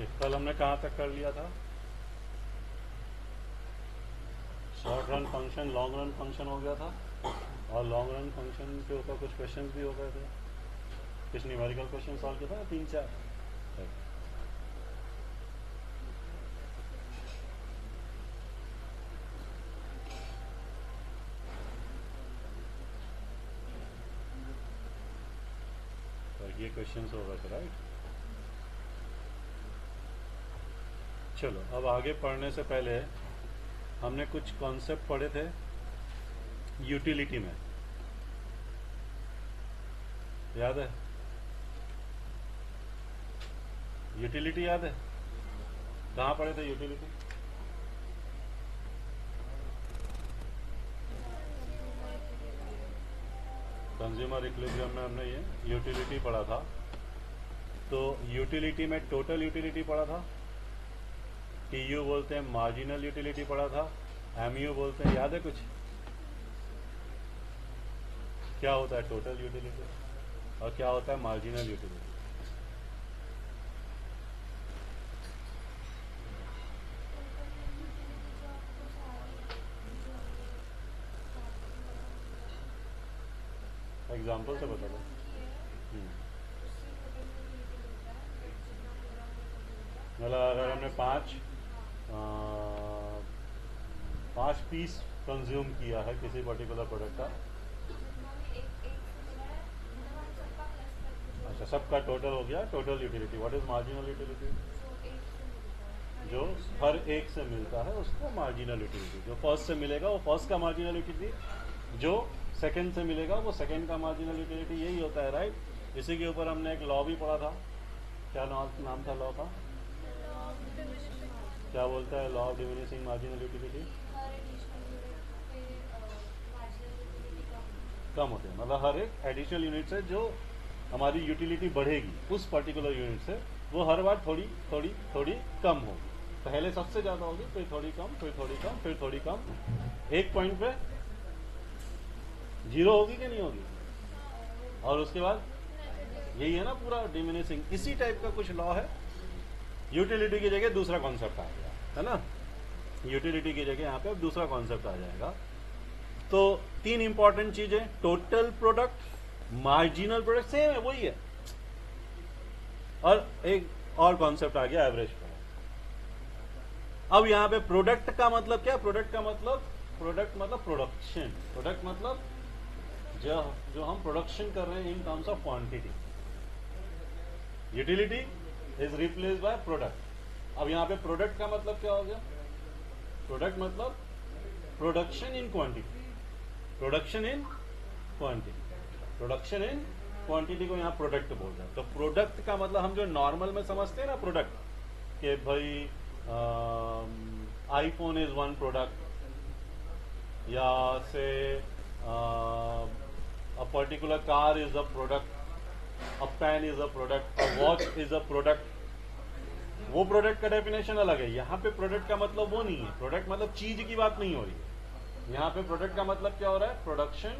Okay, कल हमने कहाँ तक कर लिया था? Short run function long run function हो गया था, और लॉन्ग रन फंक्शन के ऊपर कुछ क्वेश्चंस भी हो गए थे। कुछ न्यूमेरिकल क्वेश्चन सॉल्व किया था, 3-4। ये क्वेश्चंस हो गए थे, राइट? चलो, अब आगे पढ़ने से पहले हमने कुछ कॉन्सेप्ट पढ़े थे यूटिलिटी में, याद है? यूटिलिटी याद है? कहाँ पढ़े थे यूटिलिटी? कंज्यूमर इक्विलिब्रियम में हमने ये यूटिलिटी पढ़ा था। तो यूटिलिटी में टोटल यूटिलिटी पढ़ा था, टीयू बोलते हैं मार्जिनल यूटिलिटी पढ़ा था, एमयू बोलते हैं, याद है कुछ? क्या होता है टोटल यूटिलिटी और क्या होता है मार्जिनल यूटिलिटी? एग्जाम्पल से बता दो। मतलब अगर हमने पाँच पीस कंज्यूम किया है किसी पर्टिकुलर प्रोडक्ट का, अच्छा, सबका टोटल हो गया total utility. What is marginal utility? जो हर एक से मिलता है उसको मार्जिनल यूटिलिटी। जो फर्स्ट से मिलेगा वो फर्स्ट का मार्जिनल यूटिलिटी, जो सेकंड से मिलेगा वो सेकंड का मार्जिनल यूटिलिटी, यही होता है, राइट? इसी के ऊपर हमने एक लॉ भी पढ़ा था। क्या नाम था लॉ का? क्या बोलता है law of diminishing marginal utility? कम होते हैं, मतलब हर एक एडिशनल यूनिट से जो हमारी यूटिलिटी बढ़ेगी उस पर्टिकुलर यूनिट से, वो हर बार थोड़ी थोड़ी थोड़ी कम होगी। पहले सबसे ज़्यादा होगी, फिर थोड़ी कम, फिर थोड़ी कम, फिर थोड़ी कम, एक पॉइंट पे जीरो होगी कि नहीं होगी? और उसके बाद यही है ना पूरा डिमिनिशिंग। इसी टाइप का कुछ लॉ है। यूटिलिटी की जगह दूसरा कॉन्सेप्ट आ गया है ना, यूटिलिटी की जगह यहाँ पे अब दूसरा कॉन्सेप्ट आ जाएगा। तो 3 इंपॉर्टेंट चीजें, total product, marginal product, same है, वही है, और एक और कॉन्सेप्ट आ गया एवरेज प्रोडक्ट। अब यहाँ पे प्रोडक्ट का मतलब क्या? प्रोडक्ट मतलब प्रोडक्शन। प्रोडक्ट मतलब जो हम प्रोडक्शन कर रहे हैं in terms of quantity. Utility is replace by product. अब यहाँ पे प्रोडक्ट का मतलब क्या हो गया? प्रोडक्ट मतलब production in quantity. Production in quantity, production in quantity को यहाँ प्रोडक्ट बोल रहे हैं। तो प्रोडक्ट का मतलब हम जो नॉर्मल में समझते हैं ना प्रोडक्ट, कि भाई आईफोन इज वन प्रोडक्ट, या से a particular car is a product, a pen is a product, a watch is a product, वो प्रोडक्ट का डेफिनेशन अलग है। यहाँ पे प्रोडक्ट का मतलब वो नहीं है। प्रोडक्ट मतलब चीज की बात नहीं हो रही है। यहाँ पे प्रोडक्ट का मतलब क्या हो रहा है? प्रोडक्शन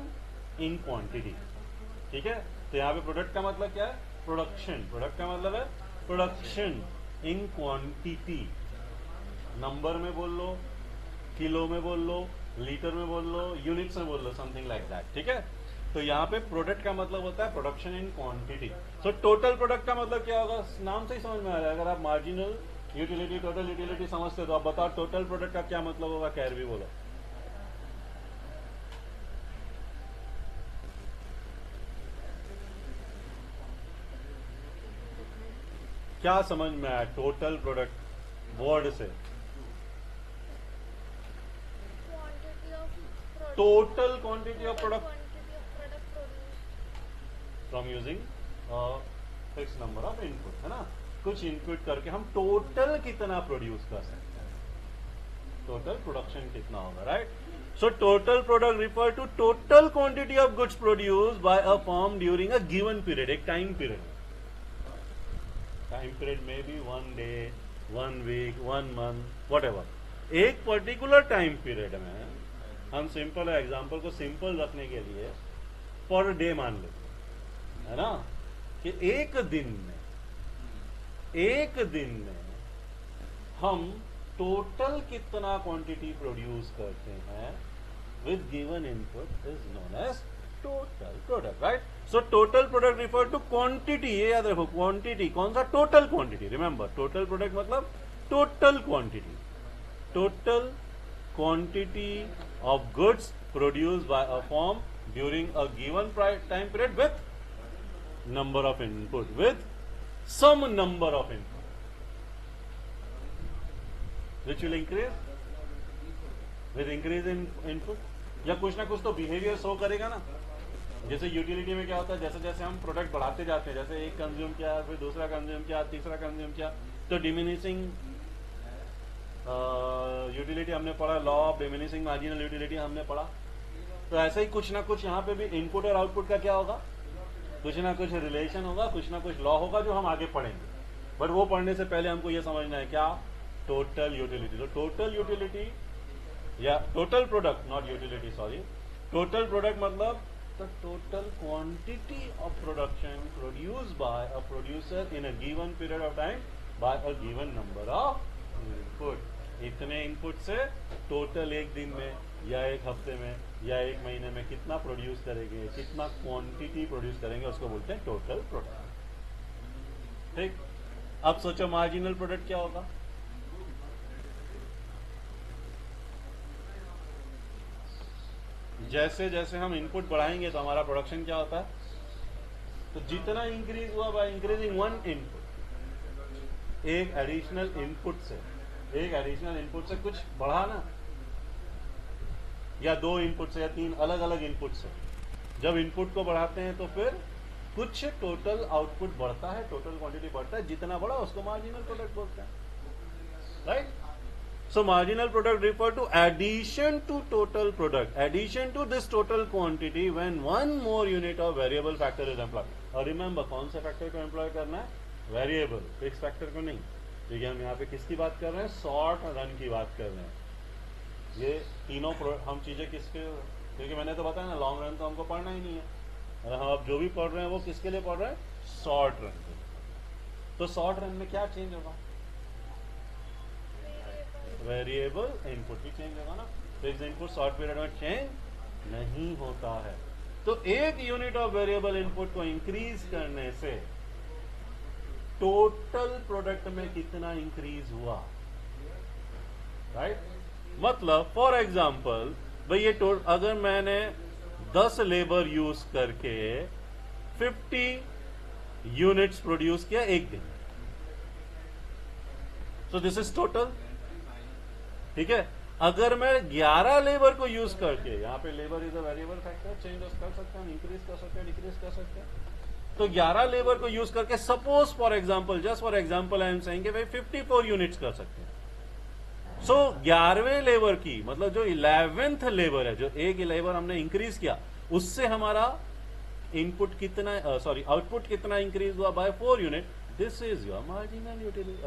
इन क्वांटिटी, ठीक है? तो यहाँ पे प्रोडक्ट का मतलब क्या है? प्रोडक्शन। प्रोडक्ट का मतलब है प्रोडक्शन इन क्वांटिटी। नंबर में बोल लो, किलो में बोल लो, लीटर में बोल लो, यूनिट्स में बोल लो, समथिंग लाइक दैट, ठीक है? तो यहाँ पे प्रोडक्ट का मतलब होता है production in quantity. So total product का मतलब क्या होगा? नाम से ही समझ में आ रहा है। अगर आप मार्जिनल यूटिलिटी, टोटल यूटिलिटी समझते हो तो आप बताओ टोटल प्रोडक्ट का क्या मतलब होगा? कैर भी बोलो। क्या समझ में आया टोटल प्रोडक्ट वर्ड से? Total quantity of product from using fix number of input, है ना? कुछ इनपुट करके हम टोटल कितना प्रोड्यूस कर सकते हैं, टोटल प्रोडक्शन कितना होगा, right? So total product refer to total quantity of goods produce by a firm during a given period. एक टाइम पीरियड, टाइम पीरियड में भी 1 day, 1 week, 1 month, whatever. एक पर्टिकुलर टाइम पीरियड में हम simple example को simple रखने के लिए पर डे मान लेते, है ना? कि एक दिन में हम टोटल कितना क्वांटिटी प्रोड्यूस करते हैं with given input is known as total product, right? So total product refer to quantity. ये याद रखो, quantity कौन सा? total quantity. Remember, total product मतलब total quantity. Total quantity of goods produced by a firm during a given time period with number of input, with some number of input, which will increase with increase in input. या कुछ ना कुछ तो behaviour show करेगा ना. जैसे utility में क्या होता है, जैसे जैसे हम प्रोडक्ट बढ़ाते जाते हैं, जैसे एक कंज्यूम किया, फिर दूसरा कंज्यूम किया, तीसरा कंज्यूम किया, तो डिमिनिशिंग यूटिलिटी हमने पढ़ा, law of diminishing marginal utility हमने पढ़ा. तो ऐसे ही कुछ ना कुछ यहाँ पे भी इनपुट और आउटपुट का क्या होगा, कुछ ना कुछ रिलेशन होगा, कुछ ना कुछ लॉ होगा जो हम आगे पढ़ेंगे. बट वो पढ़ने से पहले हमको ये समझना है क्या, टोटल यूटिलिटी. तो टोटल यूटिलिटी या total product, not utility, sorry, total product मतलब the total quantity of production produced by a producer in a given period of time by a given number of input. इतने input से total एक दिन में या एक हफ्ते में या एक महीने में कितना प्रोड्यूस करेंगे, कितना क्वांटिटी प्रोड्यूस करेंगे, उसको बोलते हैं टोटल प्रोडक्ट. ठीक. अब सोचो मार्जिनल प्रोडक्ट क्या होगा. जैसे जैसे हम इनपुट बढ़ाएंगे तो हमारा प्रोडक्शन क्या होता है, तो जितना इंक्रीज हुआ बाय इंक्रीजिंग वन इनपुट, एक एडिशनल इनपुट से कुछ बढ़ा ना, या दो इनपुट से या तीन अलग अलग इनपुट से जब इनपुट को बढ़ाते हैं तो फिर कुछ टोटल आउटपुट बढ़ता है, टोटल क्वांटिटी बढ़ता है. जितना बढ़ा उसको मार्जिनल प्रोडक्ट बोलते हैं, right. So marginal product refer to addition to total product, addition to this total quantity when one more unit of variable factor is employed. और remember कौन से फैक्टर को एम्प्लॉय करना है, वेरिएबल, फिक्स फैक्टर को नहीं. देखिए हम यहाँ पे किसकी बात कर रहे हैं, शॉर्ट रन की बात कर रहे हैं. ये तीनों हम चीजें किसके, क्योंकि मैंने तो बताया ना लॉन्ग रन तो हमको पढ़ना ही नहीं है, और हम अब जो भी पढ़ रहे हैं वो किसके लिए पढ़ रहे हैं, शॉर्ट रन के. तो शॉर्ट रन में क्या चेंज होगा, वेरिएबल इनपुट भी चेंज होगा ना. फिक्स इनपुट शॉर्ट पीरियड में चेंज नहीं होता है. तो एक यूनिट ऑफ वेरिएबल इनपुट को इंक्रीज करने से टोटल प्रोडक्ट में कितना इंक्रीज हुआ, राइट. मतलब फॉर एग्जांपल भाई ये अगर मैंने 10 लेबर यूज करके 50 यूनिट्स प्रोड्यूस किया एक दिन, सो दिस इज टोटल. ठीक है. अगर मैं 11 लेबर को यूज करके, यहाँ पे labour is a variable factor, change कर सकते हैं, इंक्रीज कर सकते हैं, डिक्रीज कर सकते हैं. तो 11 लेबर को यूज करके suppose for example, just for example I am saying भाई 54 यूनिट्स कर सकते हैं. सो 11वें लेबर की मतलब जो 11th लेबर है, जो एक लेबर हमने इंक्रीज किया, उससे हमारा इनपुट कितना, सॉरी आउटपुट कितना इंक्रीज हुआ, by 4 unit. This is your marginal utility,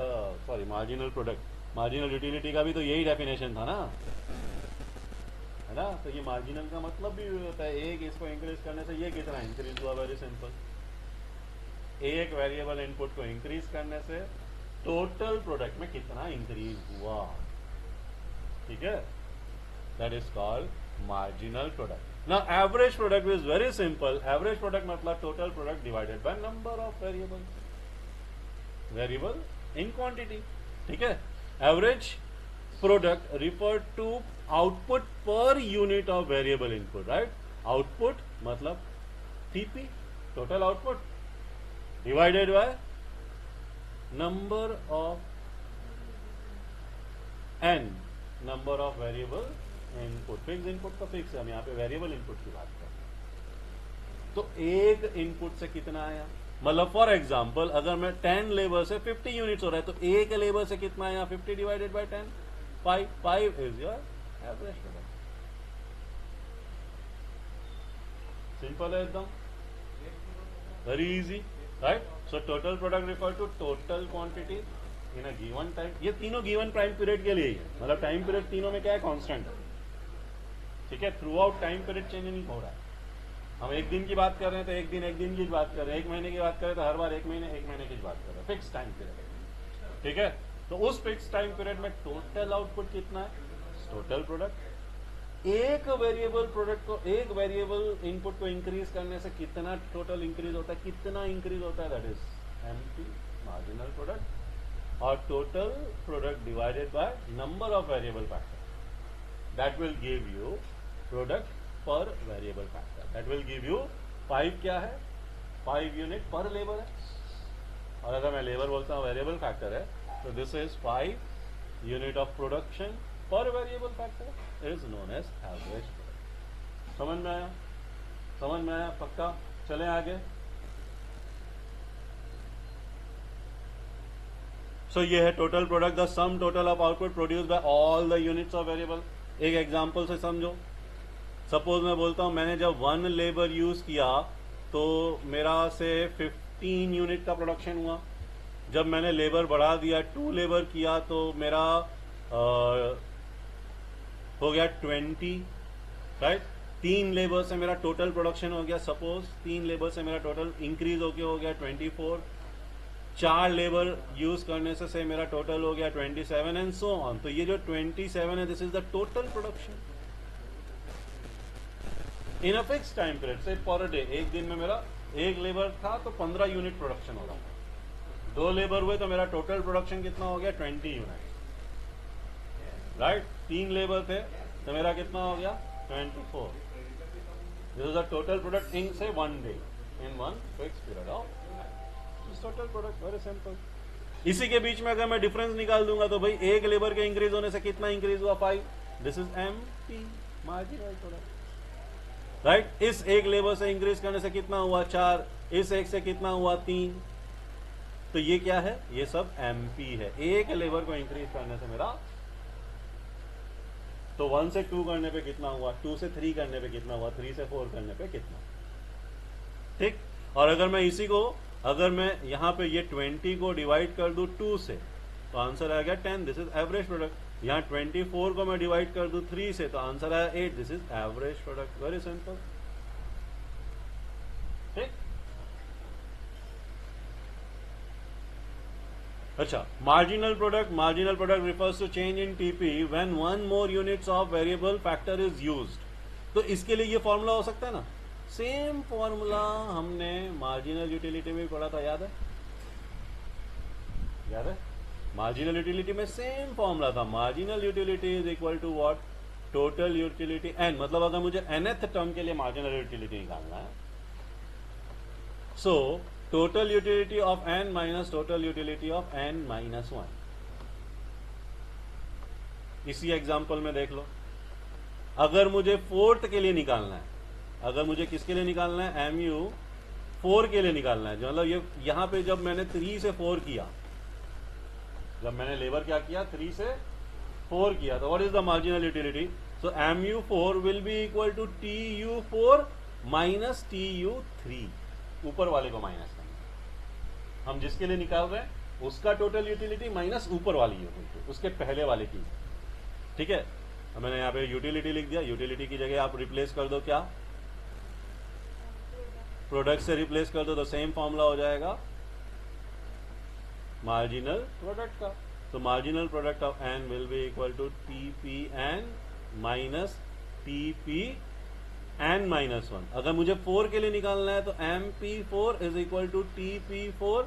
sorry marginal product. Marginal utility का भी तो यही डेफिनेशन था ना, है ना. तो ये मार्जिनल का मतलब भी होता है एक इसको इंक्रीज करने से ये कितना इंक्रीज हुआ, वेरी सिंपल. एक वेरिएबल इनपुट को इंक्रीज करने से टोटल प्रोडक्ट में कितना इंक्रीज हुआ. ठीक है. That is called marginal product. Now average product is very simple. Average product मतलब total product divided by number of variable in quantity. ठीक है. Average product refer to output per unit of variable input, right? Output मतलब TP, total output, divided by number of n, number of variable input. Fixed input तो fix है, हम यहाँ पे variable input की बात कर रहे हैं. तो एक input से कितना आया, मतलब फॉर एग्जाम्पल अगर मैं 10 लेबर से 50 यूनिट्स हो रहा है, तो एक लेबर से कितना है, 50 divided by 10, 5 is your average product. Simple है एकदम, very easy, right. So total product refer to total quantity in a given time. ये तीनों गिवन टाइम पीरियड के लिए ही है, मतलब टाइम पीरियड तीनों में क्या है, कांस्टेंट है. ठीक है. Through out time period change नहीं हो रहा है. हम एक दिन की बात कर रहे हैं तो एक दिन की बात कर रहे हैं, एक महीने की बात कर रहे हैं तो हर बार एक महीने की बात कर रहे हैं, फिक्स टाइम पीरियड. ठीक है. तो उस फिक्स टाइम पीरियड में टोटल आउटपुट कितना है, टोटल प्रोडक्ट। एक वेरिएबल प्रोडक्ट को, एक वेरिएबल इनपुट को इंक्रीज करने से कितना टोटल इंक्रीज होता है, कितना इंक्रीज होता है, that is MP, marginal product, और total product divided by number of variable factor, that will give you product per variable factor, that will give you 5 क्या है, 5 यूनिट पर लेबर है, और अगर मैं लेबर बोलता हूं वेरिएबल फैक्टर है, तो this is 5 unit of production per variable factor is known as average. समझ में आया, समझ में आया, पक्का। चलें आगे। सो ये है total product, the sum total of output produce by all the units of variable. एक एग्जांपल से समझो, सपोज मैं बोलता हूं मैंने जब 1 लेबर यूज किया तो मेरा से 15 यूनिट का प्रोडक्शन हुआ। जब मैंने लेबर बढ़ा दिया, 2 लेबर किया, तो मेरा हो गया 20, राइट। 3 लेबर से मेरा टोटल प्रोडक्शन हो गया, सपोज 3 लेबर से मेरा टोटल इंक्रीज होके हो गया 24। 4 लेबर यूज करने से मेरा टोटल हो गया 27 एंड सो ऑन। तो ये जो 27 है, this is the total production in a fix time period से पर डे। एक दिन में मेरा 1 लेबर था तो 15 यूनिट प्रोडक्शन हो रहा था। 2 लेबर हुए तो मेरा टोटल प्रोडक्शन कितना हो गया, 20 यूनिट, राइट। 3 लेबर थे तो मेरा कितना हो गया, 24। This is the total product in से 1 day, in 1 fix period of total product. Very simple. इसी के बीच में अगर मैं डिफरेंस निकाल दूंगा तो भाई 1 लेबर के इंक्रीज होने से कितना इंक्रीज हुआ, 5। This is MP, marginal product, right. इस 1 लेबर से इंक्रीज करने से कितना हुआ, 4। इस 1 से कितना हुआ, 3। तो ये क्या है, ये सब एमपी है। 1 लेबर को इंक्रीज करने से मेरा, तो 1 से 2 करने पे कितना हुआ, 2 से 3 करने पे कितना हुआ, 3 से 4 करने पे कितना, ठीक। और अगर मैं इसी को, अगर मैं यहां पे ये 20 को डिवाइड कर दूं 2 से, तो आंसर आ गया 10, दिस इज एवरेज प्रोडक्ट। यहां 24 को मैं डिवाइड कर दूं 3 से, तो आंसर आया 8, this is average product. Very simple, ठीक। अच्छा, marginal product refers to change in TP when 1 more units of variable factor is used. तो इसके लिए ये फॉर्मूला हो सकता है ना, सेम फॉर्मूला हमने मार्जिनल यूटिलिटी में भी पढ़ा था, याद है, याद है। मार्जिनल यूटिलिटी में सेम फॉर्मूला था, marginal utility is equal to what, total utility N. मतलब अगर मुझे nth टर्म के लिए मार्जिनल यूटिलिटी निकालना है, so total utility of n minus total utility of n minus 1। इसी एग्जांपल में देख लो, अगर मुझे 4th के लिए निकालना है, अगर मुझे किसके लिए निकालना है, mu 4 के लिए निकालना है, मतलब ये यहां पे जब मैंने 3 से 4 किया, जब मैंने लेबर क्या किया, 3 से 4 किया, तो what is the marginal utility. So mu4 will be equal to tu4 minus tu3, ऊपर वाले को माइनस करना, हम जिसके लिए निकाल रहे हैं उसका टोटल यूटिलिटी माइनस ऊपर वाली यूटिलिटी, उसके पहले वाले की, ठीक है। अब मैंने यहाँ पे यूटिलिटी लिख दिया, यूटिलिटी की जगह आप रिप्लेस कर दो क्या, प्रोडक्ट से रिप्लेस कर दो, तो सेम फॉर्मूला हो जाएगा मार्जिनल प्रोडक्ट का। तो marginal product of N will be equal to TP N minus TP N minus 1। अगर मुझे 4 के लिए निकालना है तो MP4 is equal to TP4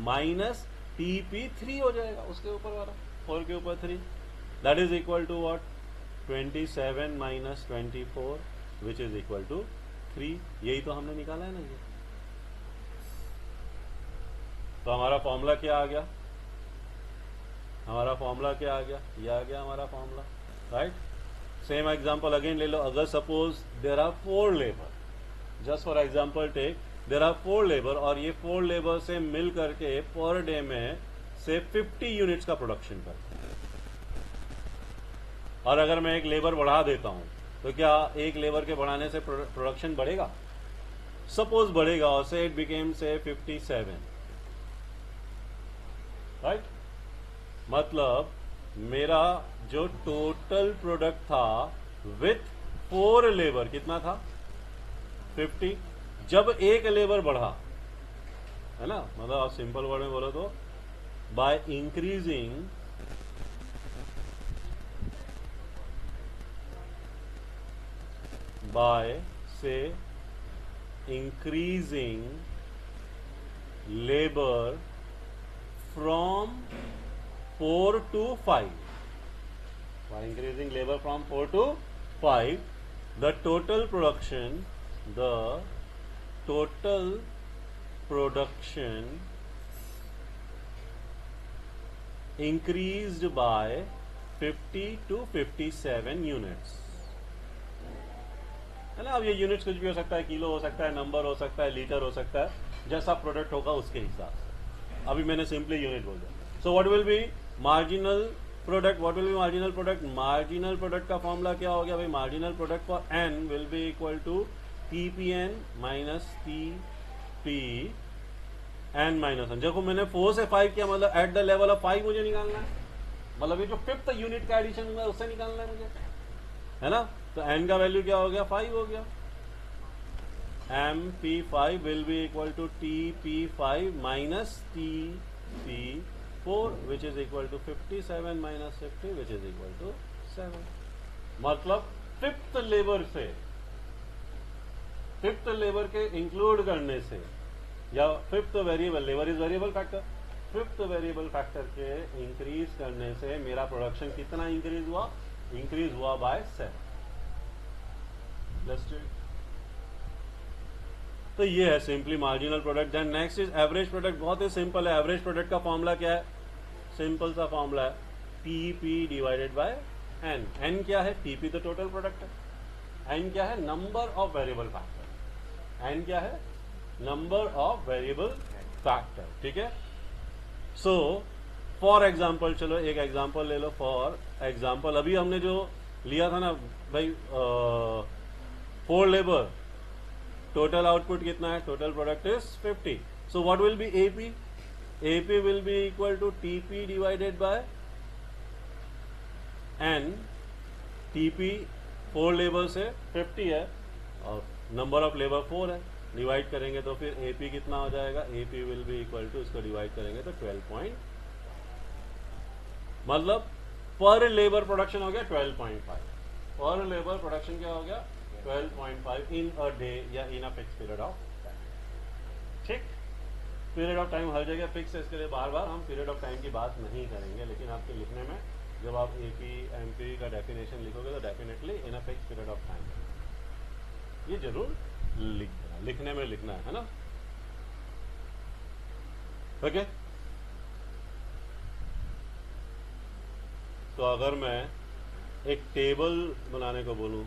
minus TP3 हो जाएगा, उसके ऊपर वाला 4 के ऊपर 3, that is equal to what, 27 minus 24 which is equal to 3। यही तो हमने निकाला है ना ये। तो हमारा फॉर्मूला क्या आ गया, हमारा फॉर्मूला क्या आ गया, ये आ गया हमारा formula, right. Same example again ले लो, अगर suppose there are 4 labour, just for example take, there are 4 labour, और ये 4 लेबर से मिल करके पर डे में से 50 यूनिट्स का प्रोडक्शन करते हैं। और अगर मैं एक लेबर बढ़ा देता हूं तो क्या एक लेबर के बढ़ाने से प्रोडक्शन बढ़ेगा, सपोज बढ़ेगा, और से इट बिकेम से 57, राइट। मतलब मेरा जो टोटल प्रोडक्ट था विथ 4 लेबर कितना था, 50। जब एक लेबर बढ़ा, है ना, मतलब आप सिंपल वर्ड में बोलो तो by increasing by say increasing labor from 4 to 5. By increasing labor from 4 to 5, the total production increased by 50 to 57 units. है ना। अब ये यूनिट्स कुछ भी हो सकता है, किलो हो सकता है, नंबर हो सकता है, लीटर हो सकता है, जैसा प्रोडक्ट होगा उसके हिसाब से। अभी मैंने सिंपली यूनिट बोल दिया। So what will be marginal product? What will be marginal product? Marginal product का फॉर्मूला क्या हो गया भाई? Marginal product for N will be equal to TPN minus TP N minus N. देखो मैंने 4 से 5 किया, मतलब एट द लेवल ऑफ 5 मुझे निकालना है, मतलब ये जो 5th यूनिट का एडिशन हुआ है उससे निकालना है मुझे, है ना। तो एन का वैल्यू क्या हो गया? 5 हो गया। MP5 will be equal to TP5 minus TP4 which is equal to 57 minus 50 which is equal to 7। मतलब 5th लेबर के इंक्लूड करने से, या 5th variable, labour is variable factor, 5th variable factor के इंक्रीज करने से मेरा प्रोडक्शन कितना इंक्रीज हुआ? इंक्रीज हुआ बाय 7। तो ये है simply marginal product. Then next is average product. बहुत ही सिंपल है। एवरेज प्रोडक्ट का फॉर्मूला क्या है? सिंपल सा फॉर्मूला है, TP divided by N. N क्या है? टीपी तो टोटल प्रोडक्ट है। एन क्या है? Number of variable factor. N क्या है? Number of variable factor. ठीक है। सो फॉर एग्जाम्पल, चलो एक एग्जाम्पल ले लो। फॉर एग्जाम्पल अभी हमने जो लिया था ना भाई, 4 लेबर, टोटल आउटपुट कितना है? Total product is 50। So what will be AP? AP will be equal to TP divided by N. TP 4 labour से 50 है और नंबर ऑफ लेबर 4 है, डिवाइड करेंगे तो फिर एपी कितना हो जाएगा? AP will be equal to, इसको डिवाइड करेंगे तो 12 मतलब पर लेबर प्रोडक्शन हो गया 12.5। पर लेबर प्रोडक्शन क्या हो गया? 12.5 इन अ डे या in a fix period of time. ठीक, पीरियड ऑफ टाइम हर जगह फिक्स है, इसके लिए बार बार हम पीरियड ऑफ टाइम की बात नहीं करेंगे, लेकिन आपके लिखने में जब आप एपी एमपी का डेफिनेशन लिखोगे तो definitely in a fix period of time ये जरूर लिखने में लिखना है ना। ओके, तो अगर मैं एक टेबल बनाने को बोलूं,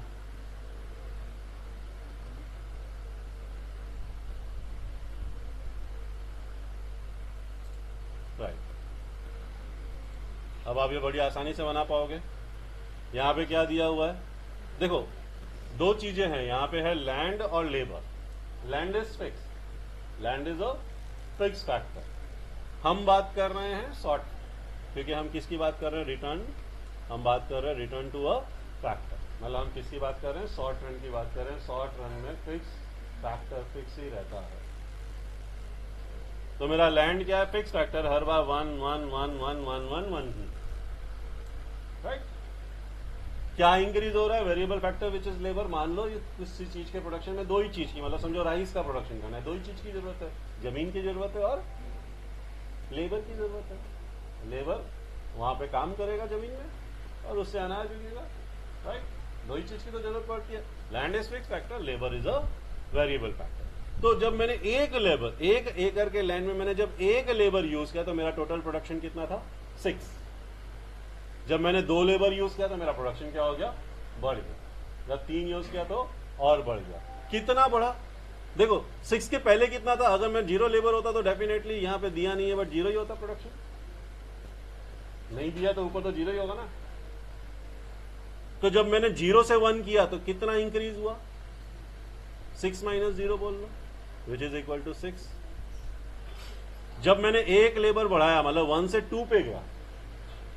राइट, अब आप ये बड़ी आसानी से बना पाओगे। यहां पे क्या दिया हुआ है? देखो, 2 चीजें हैं यहां पे, है लैंड और labour. Land is fix, land is a fix factor. हम बात कर रहे हैं शॉर्ट, क्योंकि हम किसकी बात कर रहे हैं? रिटर्न। हम बात कर रहे हैं रिटर्न टू अ फैक्टर, मतलब हम किसकी बात कर रहे हैं? शॉर्ट रन की बात कर रहे हैं। शॉर्ट रन में फिक्स फैक्टर फिक्स ही रहता है। तो मेरा लैंड क्या है? फिक्स फैक्टर, हर बार 1 1 1 1 1 1 1 ही, राइट। क्या इंक्रीज हो रहा है? Variable factor which is labour. मान लो किसी चीज के प्रोडक्शन में 2 ही चीज की, मतलब समझो राइस का प्रोडक्शन करना है, 2 ही चीज की जरूरत है, जमीन की जरूरत है और लेबर की जरूरत है। लेबर वहां पे काम करेगा जमीन में और उससे अनाज मिलेगा, राइट। 2 ही चीज की तो जरूरत पड़ती है। Land is fix factor, labour is a variable factor. तो जब मैंने एक एकड़ के लैंड में मैंने जब एक लेबर यूज किया तो मेरा टोटल प्रोडक्शन कितना था? 6। जब मैंने 2 लेबर यूज किया तो मेरा प्रोडक्शन क्या हो गया? बढ़ गया। जब 3 यूज किया तो और बढ़ गया। कितना बढ़ा? देखो 6 के पहले कितना था? अगर मैं 0 लेबर होता तो डेफिनेटली यहां पे दिया नहीं है, बट 0 ही होता प्रोडक्शन। नहीं दिया तो ऊपर तो 0 ही होगा ना। तो जब मैंने 0 से 1 किया तो कितना इंक्रीज हुआ? 6 माइनस 0 बोल लो, विच इज इक्वल टू 6। जब मैंने एक लेबर बढ़ाया, मतलब 1 से 2 पे गया,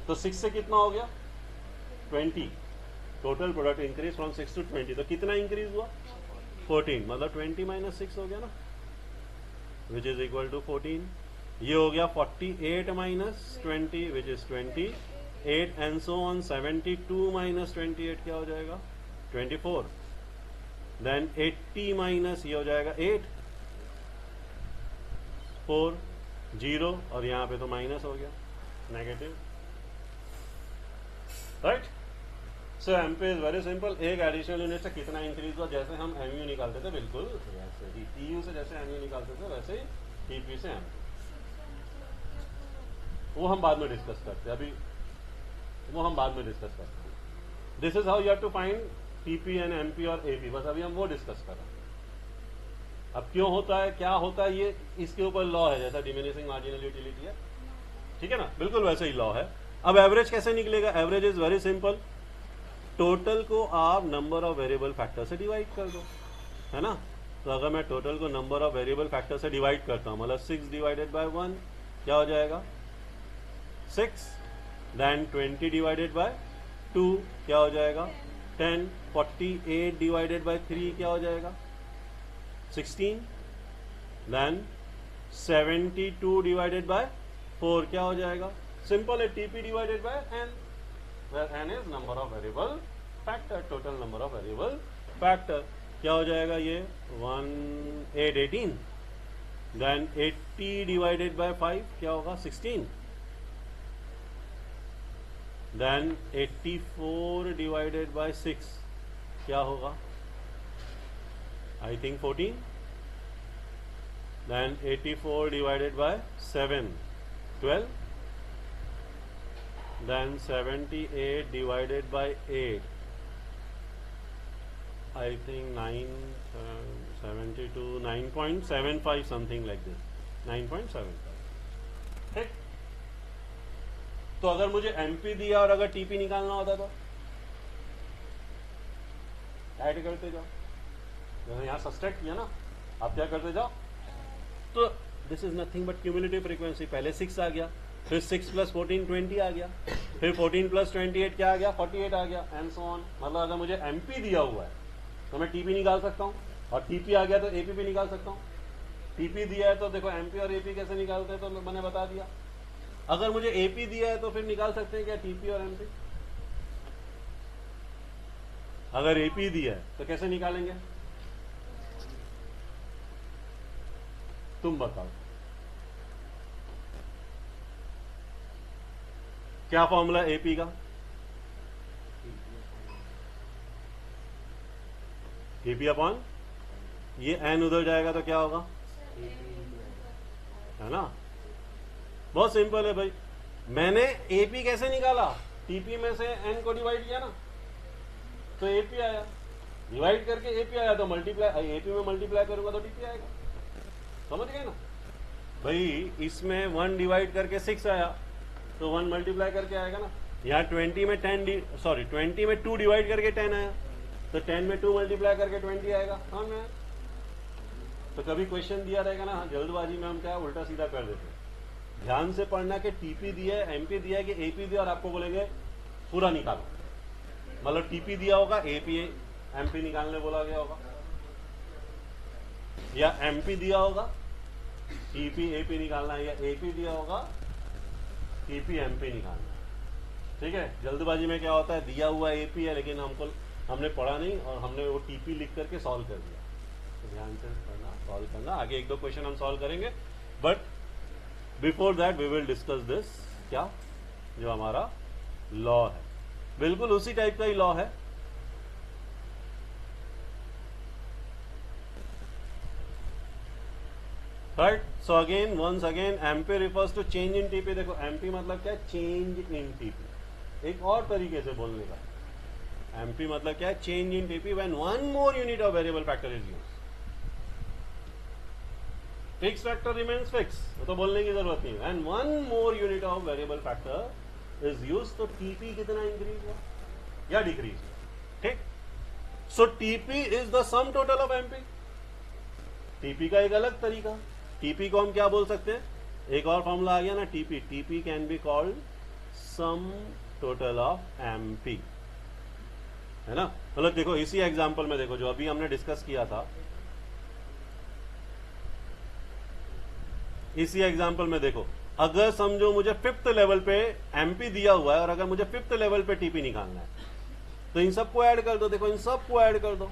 तो 6 से कितना हो गया? 20। Total product increase from 6 to 20, तो कितना इंक्रीज हुआ? 14, मतलब 20 माइनस 6 हो गया ना, विच इज इक्वल टू 14। ये हो गया 48 minus 20 which is 28 and so on. 72 minus 28 क्या हो जाएगा? 24। देन 80 माइनस ये हो जाएगा 8, 4, 0 और यहां पे तो माइनस हो गया, negative, right. So MP is very simple. एक एडिशनल यूनिट से कितना इंक्रीज हुआ, जैसे हम एमयू निकालते थे बिल्कुल वैसे ही, टीयू से जैसे एमयू निकालते थे वैसे ही टीपी से एमपी। वो हम बाद में डिस्कस करते हैं, अभी वो हम बाद में डिस्कस करते हैं। This is how you have to find TP and MP और एपी, बस अभी हम वो डिस्कस कर रहे हैं। अब क्यों होता है, क्या होता है, ये इसके ऊपर लॉ है, जैसा डिमिनिशिंग मार्जिनल यूटिलिटी है, ठीक है ना, बिल्कुल वैसे ही लॉ है। अब एवरेज कैसे निकलेगा, average is very simple, total को आप नंबर ऑफ वेरिएबल फैक्टर से डिवाइड कर दो, है ना। तो अगर मैं टोटल को नंबर ऑफ वेरिएबल फैक्टर से डिवाइड करता हूं, मतलब 6 डिवाइडेड बाय 1 क्या हो जाएगा 6, देन 20 डिवाइडेड बाय 2 क्या हो जाएगा 10, 48 डिवाइडेड बाय 3 क्या हो जाएगा 16, देन 72 डिवाइडेड बाय 4 क्या हो जाएगा, सिंपल है, TP divided by N, where n is number of variable factor, total number of variable factor क्या हो जाएगा ये 18, then 80 divided by 5 क्या होगा 16, then 84 divided by 6 क्या होगा I think 14, then 84 divided by 7 12, then 78 divided by 8 I think 72 9.75 something like this, 9.75, ठीक। तो अगर मुझे एमपी दिया और अगर टीपी निकालना होता तो ऐड करते जाओ, जैसे यहां सब्सट्रैक्ट किया ना, आप क्या करते जाओ, तो this is nothing but cumulative frequency, पहले 6 आ गया, फिर 6 प्लस 14 20 आ गया, फिर 14 प्लस 28 क्या आ गया 48 आ गया, एंड सो ऑन। मतलब अगर मुझे एमपी दिया हुआ है तो मैं टीपी निकाल सकता हूं, और टीपी आ गया तो एपी भी निकाल सकता हूं। टीपी दिया है तो देखो एमपी और एपी कैसे निकालते हैं तो मैंने बता दिया। अगर मुझे एपी दिया है तो फिर निकाल सकते हैं क्या टीपी और एमपी। अगर एपी दिया है तो कैसे निकालेंगे, तुम बताओ क्या फॉर्मूला एपी का, एपी अपॉन ये एन उधर जाएगा तो क्या होगा, है ना, बहुत सिंपल है भाई। मैंने एपी कैसे निकाला, टीपी में से एन को डिवाइड किया ना तो एपी आया, डिवाइड करके एपी आया तो मल्टीप्लाई, एपी में मल्टीप्लाई करूंगा तो टीपी आएगा, समझ गए ना भाई। इसमें 1 डिवाइड करके 6 आया तो 1 मल्टीप्लाई करके आएगा ना, यहाँ 20 में 20 में 2 डिवाइड करके 10 आया तो 10 में 2 मल्टीप्लाई करके 20 आएगा, हाँ मैं। तो कभी क्वेश्चन दिया रहेगा ना, हाँ जल्दबाजी में हम क्या उल्टा सीधा कर देते हैं। ध्यान से पढ़ना कि टीपी दिया है, एमपी दिया है कि एपी दिया, और आपको बोलेंगे पूरा निकालो, मतलब टीपी दिया होगा एपी एमपी निकालने बोला गया होगा, या एमपी दिया होगा टीपी एपी निकालना है, या एपी दिया होगा टीपी एमपी निकालना, ठीक है। जल्दबाजी में क्या होता है, दिया हुआ एपी है लेकिन हमने पढ़ा नहीं और हमने वो टीपी लिख करके सॉल्व कर दिया। तो ध्यान से पढ़ना, सॉल्व करना, आगे 1-2 क्वेश्चन हम सॉल्व करेंगे, but before that we will discuss this, क्या जो हमारा लॉ है, बिल्कुल उसी टाइप का ही लॉ है। Right, so again once again MP refers to change in TP. देखो एमपी मतलब क्या है, चेंज इन टीपी। एक और तरीके से बोलने का, एमपी मतलब क्या है, change in TP when 1 more unit of variable factor is used. Fix factor remains fix, वो तो बोलने की जरूरत नहीं है। And 1 more unit of variable factor is used, तो टीपी कितना इंक्रीज हुआ या डिक्रीज हुआ, ठीक। So TP is the sum total of MP. TP का एक अलग तरीका, टीपी को हम क्या बोल सकते हैं, एक और फॉर्मूला आ गया ना TP, TP can be called some total of MP, है ना। मतलब देखो इसी एग्जांपल में देखो जो अभी हमने डिस्कस किया था, इसी एग्जांपल में देखो, अगर समझो मुझे 5th लेवल पे एमपी दिया हुआ है और अगर मुझे 5th लेवल पे टीपी निकालना है तो इन सबको ऐड कर दो। देखो इन सबको ऐड कर दो,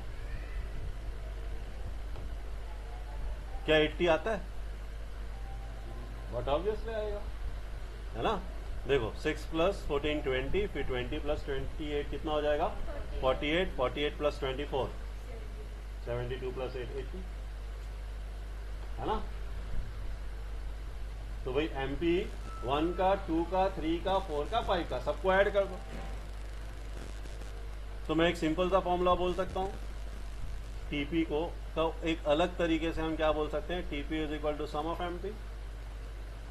क्या 80 आता है? बट ऑब्वियसली आएगा, है ना। देखो 6 प्लस 14 20, फिर 20 प्लस 28 कितना हो जाएगा? 48, 48 प्लस 24 72 प्लस 8 80, है ना। तो भाई MP 1 का, 2 का, 3 का, 4 का, 5 का, सबको ऐड कर दो। तो मैं एक सिंपल सा फॉर्मूला बोल सकता हूं TP को, तो एक अलग तरीके से हम क्या बोल सकते हैं? TP is equal to sum of MP।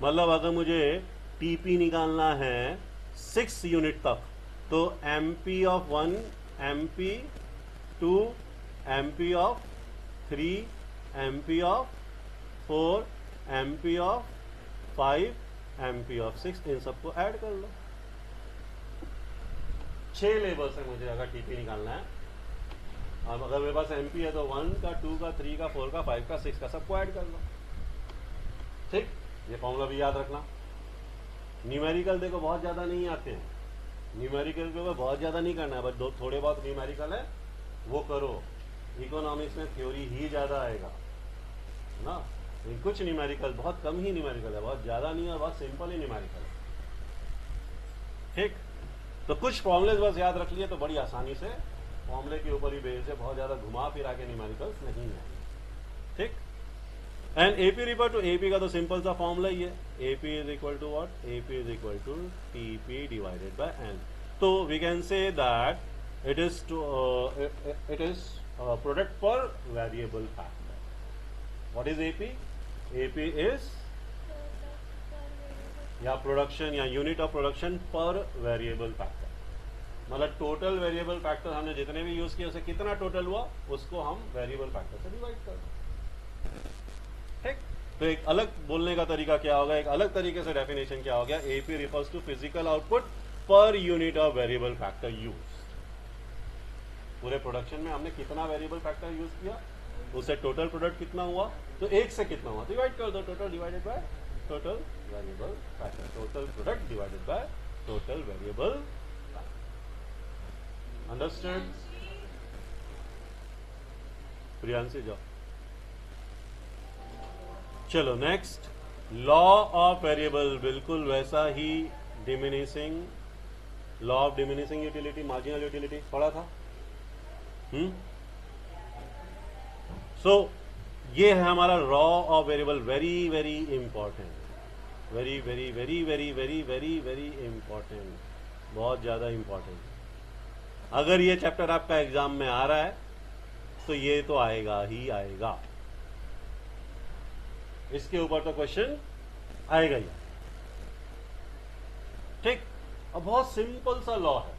मतलब अगर मुझे TP निकालना है 6 यूनिट तक, तो MP of 1, MP 2, MP of 3, MP of 4, MP of 5, MP of 6, इन सबको ऐड कर लो। 6 लेवल से मुझे अगर TP निकालना है, अब अगर मेरे पास MP है तो 1 का, 2 का, 3 का, 4 का, 5 का, 6 का, सबको ऐड कर लो। ठीक, ये फॉर्मूला भी याद रखना। न्यूमेरिकल देखो बहुत ज्यादा नहीं आते हैं, न्यूमेरिकल के ऊपर बहुत ज्यादा नहीं करना है, बस थोड़े बहुत न्यूमेरिकल है वो करो। इकोनॉमिक्स में थ्योरी ही ज्यादा आएगा, है ना। कुछ न्यूमेरिकल, बहुत कम ही न्यूमेरिकल है, बहुत ज्यादा नहीं है, बहुत सिंपल ही न्यूमेरिकल है। ठीक, तो कुछ फॉर्मुलेज बस याद रख लिए तो बड़ी आसानी से फॉर्मुले के ऊपर ही बेस है, बहुत ज्यादा घुमा फिरा के न्यूमेरिकल्स नहीं है। ठीक, and AP refer to AP का तो सिंपल सा फॉर्मूला ही है, AP is equal to what? AP is equal to TP divided by N। तो we can say that it is product per variable factor. What is AP? AP is या production या unit of production per variable factor. मतलब total variable factor हमने जितने भी use किए उसे कितना टोटल हुआ उसको हम वेरिएबल फैक्टर से डिवाइड कर दें। ठीक, तो एक अलग बोलने का तरीका क्या होगा, एक अलग तरीके से डेफिनेशन क्या हो गया? AP refers to physical output per unit of variable factor use. पूरे प्रोडक्शन में हमने कितना वेरिएबल फैक्टर यूज किया, उससे टोटल प्रोडक्ट कितना हुआ, तो एक से कितना हुआ डिवाइड कर दो, total divided by total variable factor, total product divided by total variable. Understand? Priyanshi जाओ। चलो नेक्स्ट, लॉ ऑफ वेरिएबल, बिल्कुल वैसा ही diminishing, law of diminishing utility, marginal utility पढ़ा था। सो ये है हमारा law of variable, very very important, very very very very very very very important, बहुत ज्यादा इंपॉर्टेंट। अगर ये चैप्टर आपका एग्जाम में आ रहा है तो ये तो आएगा ही आएगा, इसके ऊपर तो क्वेश्चन आएगा ही। ठीक, अब बहुत सिंपल सा लॉ है,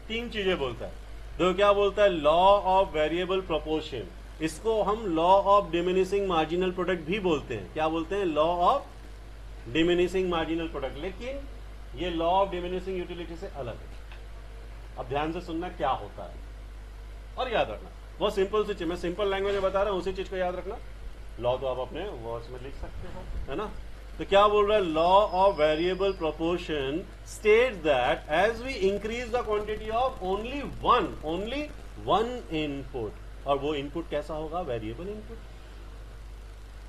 3 चीजें बोलता है। देखो क्या बोलता है? लॉ ऑफ वेरिएबल प्रोपोर्शन, इसको हम law of diminishing marginal product भी बोलते हैं। क्या बोलते हैं? Law of diminishing marginal product. लेकिन ये लॉ ऑफ डिमिनिशिंग यूटिलिटी से अलग है। अब ध्यान से सुनना क्या होता है और याद रखना, बहुत सिंपल सी चीज, मैं सिंपल लैंग्वेज में बता रहा हूं, उसी चीज को याद रखना। लॉ तो आप अपने वर्ड्स में लिख सकते हो, है ना। तो क्या बोल रहा है? Law of variable proportion states that as we increase the quantity of only one input, और वो इनपुट कैसा होगा? Variable input.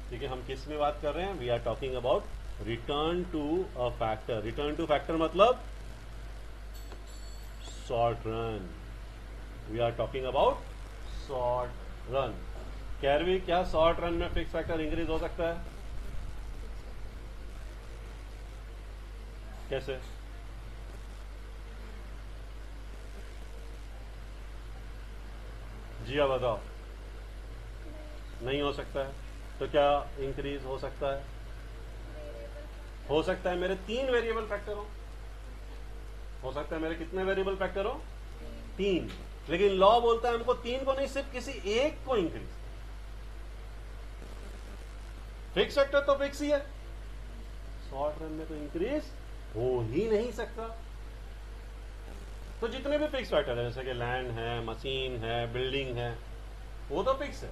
ठीक है, हम किस में बात कर रहे हैं? We are talking about return to a factor. Return to factor मतलब short run. We are talking about short run. Kairavi, क्या शॉर्ट रन में फिक्स फैक्टर इंक्रीज हो सकता है? कैसे? जी आप बताओ। नहीं हो सकता है, तो क्या इंक्रीज हो सकता है? हो सकता है मेरे 3 वेरिएबल फैक्टर हो सकता है मेरे कितने वेरिएबल फैक्टर हो? 3। लेकिन लॉ बोलता है हमको 3 को नहीं, सिर्फ किसी एक को इंक्रीज। फिक्स फैक्टर तो फिक्स ही है, शॉर्ट रन में तो इंक्रीज हो ही नहीं सकता। तो जितने भी फिक्स फैक्टर है, जैसे कि लैंड है, मशीन है, बिल्डिंग है, वो तो फिक्स है।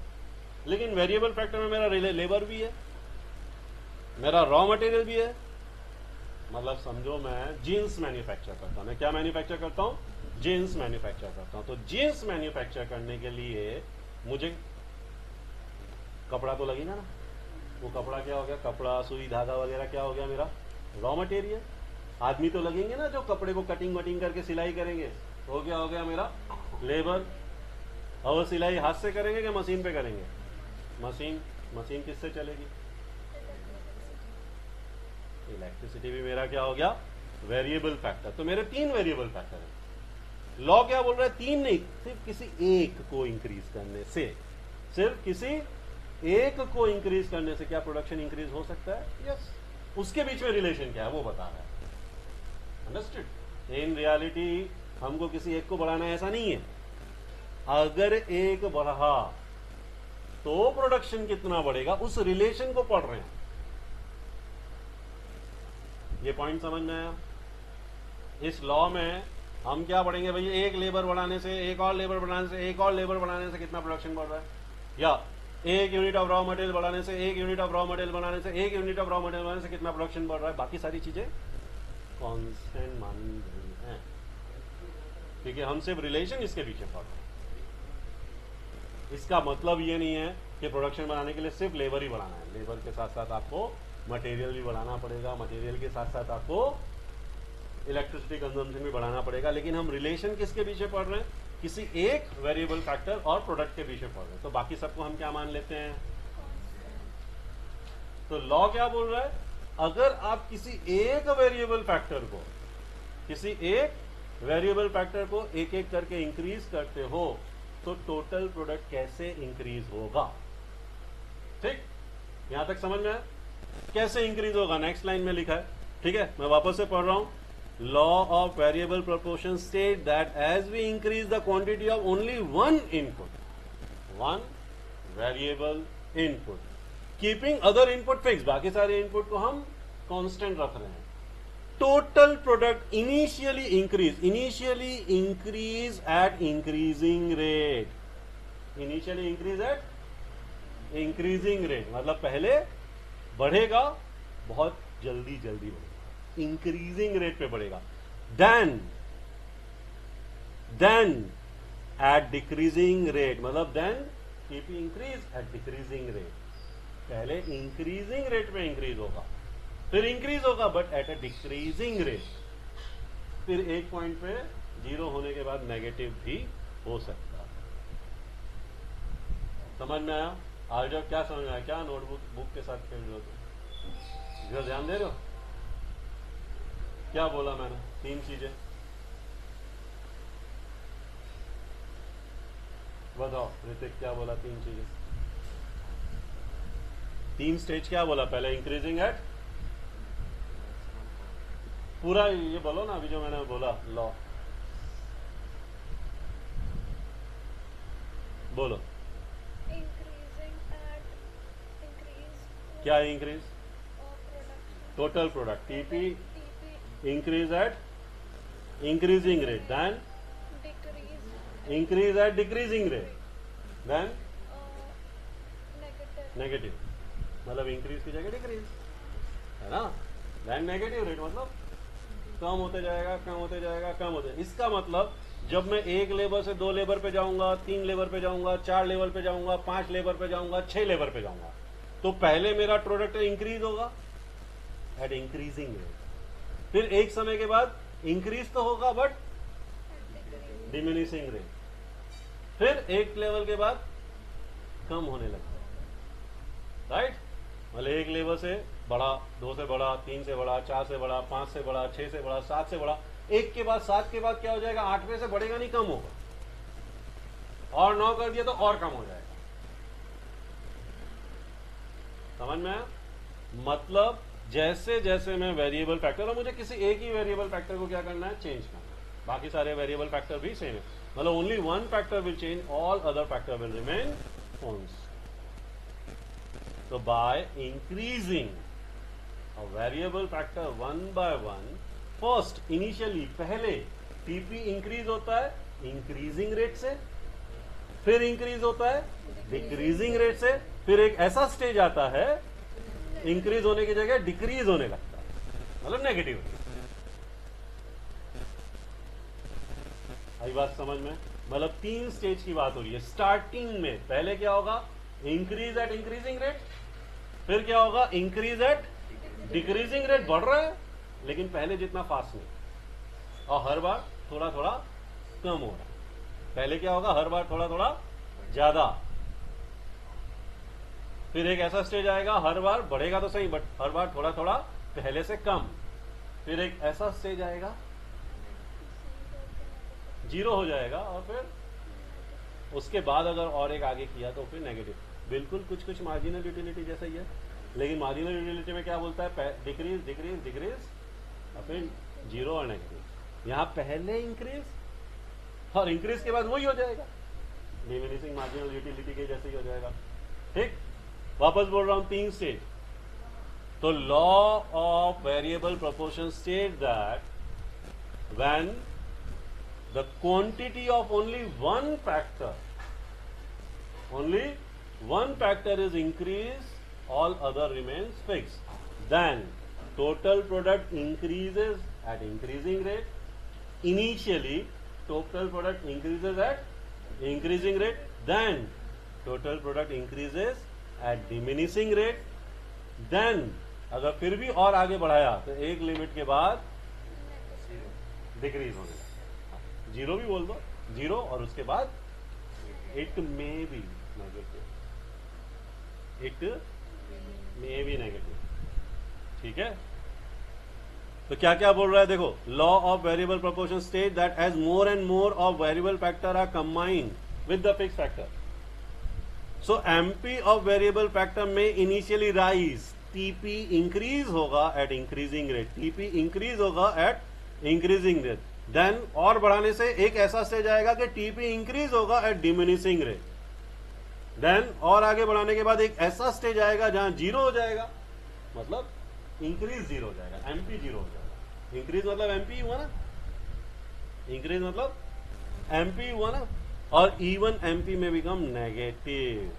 लेकिन वेरिएबल फैक्टर में मेरा लेबर भी है, मेरा रॉ मटेरियल भी है। मतलब समझो मैं जीन्स मैन्युफैक्चर करता हूं। मैं क्या मैन्युफैक्चर करता हूं? जीन्स मैन्युफैक्चर करता हूं। तो जीन्स मैन्युफैक्चर करने के लिए मुझे कपड़ा तो लगेगा ना। वो कपड़ा क्या हो गया, कपड़ा सुई धागा वगैरह क्या हो गया मेरा रॉ मटेरियल। आदमी तो लगेंगे ना जो कपड़े को कटिंग वटिंग करके सिलाई करेंगे, तो क्या हो गया मेरा लेबर। और वो सिलाई हाथ से करेंगे कि मशीन पे करेंगे? मशीन। मशीन किससे चलेगी? इलेक्ट्रिसिटी भी मेरा क्या हो गया वेरिएबल फैक्टर। तो मेरे 3 वेरिएबल फैक्टर है। लॉ क्या बोल रहा है? 3 नहीं, सिर्फ किसी एक को इंक्रीज करने से, सिर्फ किसी एक को इंक्रीज करने से क्या प्रोडक्शन इंक्रीज हो सकता है? यस। उसके बीच में रिलेशन क्या है वो बता रहा है। अंडरस्टूड? इन रियलिटी हमको किसी एक को बढ़ाना है ऐसा नहीं है। अगर एक बढ़ा तो प्रोडक्शन कितना बढ़ेगा, उस रिलेशन को पढ़ रहे हैं। ये पॉइंट समझ में आया? इस लॉ में हम क्या पढ़ेंगे भाई, एक लेबर बढ़ाने से, एक और लेबर बढ़ाने से, एक और लेबर बढ़ाने से कितना प्रोडक्शन बढ़ रहा है, या एक यूनिट ऑफ रॉ मटेरियल बढ़ाने से, एक यूनिट ऑफ रॉ मटेरियल बनाने से, एक यूनिट ऑफ रॉ मटेरियल बनाने से कितना प्रोडक्शन बढ़ रहा है। बाकी सारी चीजें कांस्टेंट मानी गई हैं, क्योंकि हम सिर्फ रिलेशन इसके पीछे पढ़ रहे हैं। इसका मतलब ये नहीं है कि प्रोडक्शन बनाने के लिए सिर्फ लेबर ही बढ़ाना है। लेबर के साथ साथ आपको मटेरियल भी बढ़ाना पड़ेगा, मटेरियल के साथ साथ आपको इलेक्ट्रिसिटी कंजम्पशन भी बढ़ाना पड़ेगा। लेकिन हम रिलेशन किसके पीछे पढ़ रहे हैं? किसी एक वेरिएबल फैक्टर और प्रोडक्ट के पीछे पढ़ रहे हैं। तो बाकी सबको हम क्या मान लेते हैं? तो लॉ क्या बोल रहा है? अगर आप किसी एक वेरिएबल फैक्टर को, किसी एक वेरिएबल फैक्टर को एक एक करके इंक्रीज करते हो तो टोटल प्रोडक्ट कैसे इंक्रीज होगा। ठीक, यहां तक समझ में आया? कैसे इंक्रीज होगा नेक्स्ट लाइन में लिखा है। ठीक है, मैं वापस से पढ़ रहा हूं। Law of variable proportion state that as we increase the quantity of only one input, one variable input, keeping other input fix, बाकी सारे इनपुट को हम कांस्टेंट रख रहे हैं, total product initially increase at increasing rate. Initially increase at increasing rate मतलब पहले बढ़ेगा, बहुत जल्दी बढ़ेगा, इंक्रीजिंग रेट पे बढ़ेगा। देन एट डिक्रीजिंग रेट मतलब then keep increase at decreasing rate. पहले इंक्रीजिंग रेट पे इंक्रीज होगा, फिर इंक्रीज होगा but at a decreasing rate, फिर एक पॉइंट पे जीरो होने के बाद नेगेटिव भी हो सकता है। समझ में आया? आज जब क्या समझ में आया? क्या नोटबुक बुक के साथ खेल रहे हो? तुम ध्यान दे रहे हो? क्या बोला मैंने? 3 चीजें बताओ। ऋतिक क्या बोला? 3 चीजें, 3 स्टेज क्या बोला? पहले इंक्रीजिंग एट, पूरा ये बोलो ना अभी जो मैंने बोला लॉ, बोलो। क्या increase? Total product, TP increase at increasing rate, then increase at decreasing rate, then negative मतलब इंक्रीज की जगह डिक्रीज है ना, देन नेगेटिव रेट मतलब कम होते जाएगा, कम होते जाएगा, कम होते जाएगा। इसका मतलब जब मैं 1 लेबर से 2 लेबर पे जाऊंगा, 3 लेबर पे जाऊंगा, 4 लेबर पे जाऊंगा, 5 लेबर पे जाऊंगा, 6 लेबर पे जाऊंगा, तो पहले मेरा प्रोडक्ट इंक्रीज होगा एट इंक्रीजिंग रेट, फिर एक समय के बाद इंक्रीज तो होगा बट डिमिनिशिंग रेट, फिर एक लेवल के बाद कम होने लगता है। राइट? मतलब 1 लेवल से बढ़ा, 2 से बढ़ा, 3 से बढ़ा, 4 से बढ़ा, 5 से बढ़ा, 6 से बढ़ा, 7 से बढ़ा, 1 के बाद 7 के बाद क्या हो जाएगा? 8वें से बढ़ेगा नहीं, कम होगा, और 9 कर दिया तो और कम हो जाएगा। समझ में आया? मतलब जैसे जैसे मैं वेरिएबल फैक्टर, और मुझे किसी एक ही वेरिएबल फैक्टर को क्या करना है? चेंज करना है। बाकी सारे वेरिएबल फैक्टर भी सेम है, मतलब only one factor will change, all other factor will remain constant. So by increasing a variable factor one by one, first initially पहले TP इंक्रीज होता है इंक्रीजिंग रेट से, फिर इंक्रीज होता है डिक्रीजिंग रेट से, फिर एक ऐसा स्टेज आता है इंक्रीज होने की जगह डिक्रीज होने लगता है, मतलब नेगेटिव। आई बात समझ में? मतलब 3 स्टेज की बात हो रही है। स्टार्टिंग में पहले क्या होगा? Increase at increasing rate. फिर क्या होगा, इंक्रीज एट डिक्रीजिंग रेट, बढ़ रहा है लेकिन पहले जितना फास्ट नहीं, और हर बार थोड़ा थोड़ा कम हो रहा है। पहले क्या होगा, हर बार थोड़ा थोड़ा ज्यादा। फिर एक ऐसा स्टेज आएगा, हर बार बढ़ेगा तो सही, बट हर बार थोड़ा थोड़ा पहले से कम। फिर एक ऐसा स्टेज आएगा, जीरो हो जाएगा, और फिर उसके बाद अगर और एक आगे किया तो फिर नेगेटिव। बिल्कुल कुछ कुछ मार्जिनल यूटिलिटी जैसा ही है, लेकिन मार्जिनल यूटिलिटी में क्या बोलता है, डिक्रीज डिक्रीज डिक्रीज, और फिर जीरो और नेगेटिव। यहां पहले इंक्रीज और इंक्रीज के बाद वही हो जाएगा, डिमिनिशिंग मार्जिनल यूटिलिटी के जैसे ही हो जाएगा। ठीक, वापस बोल रहा हूं, 3 स्टेज। तो law of variable proportion state that when the quantity of only one factor is increased, all other remains fixed. Then total product increases at increasing rate. Initially total product increases at increasing rate, then total product increases at diminishing rate. Then अगर फिर भी और आगे बढ़ाया तो एक limit के बाद डिक्रीज होने लगा। जीरो भी बोल दो, जीरो, और उसके बाद it may be negative, it may be negative. ठीक है, तो क्या क्या बोल रहा है देखो, law of variable proportion state that as more and more of variable factor are combined with the fix factor, so MP of variable factor में इनिशियली राइज, टीपी इंक्रीज होगा at increasing rate, TP increase होगा at increasing rate. Then और बढ़ाने से एक ऐसा stage आएगा कि टीपी इंक्रीज होगा एट डिमिनिशिंग रेट। देन और आगे बढ़ाने के बाद एक ऐसा स्टेज आएगा जहां जीरो हो जाएगा, मतलब इंक्रीज जीरो हो जाएगा, एमपी जीरो हो जाएगा। इंक्रीज मतलब एमपी हुआ ना, इंक्रीज मतलब एमपी हुआ ना, और इवन एमपी में बिकम नेगेटिव,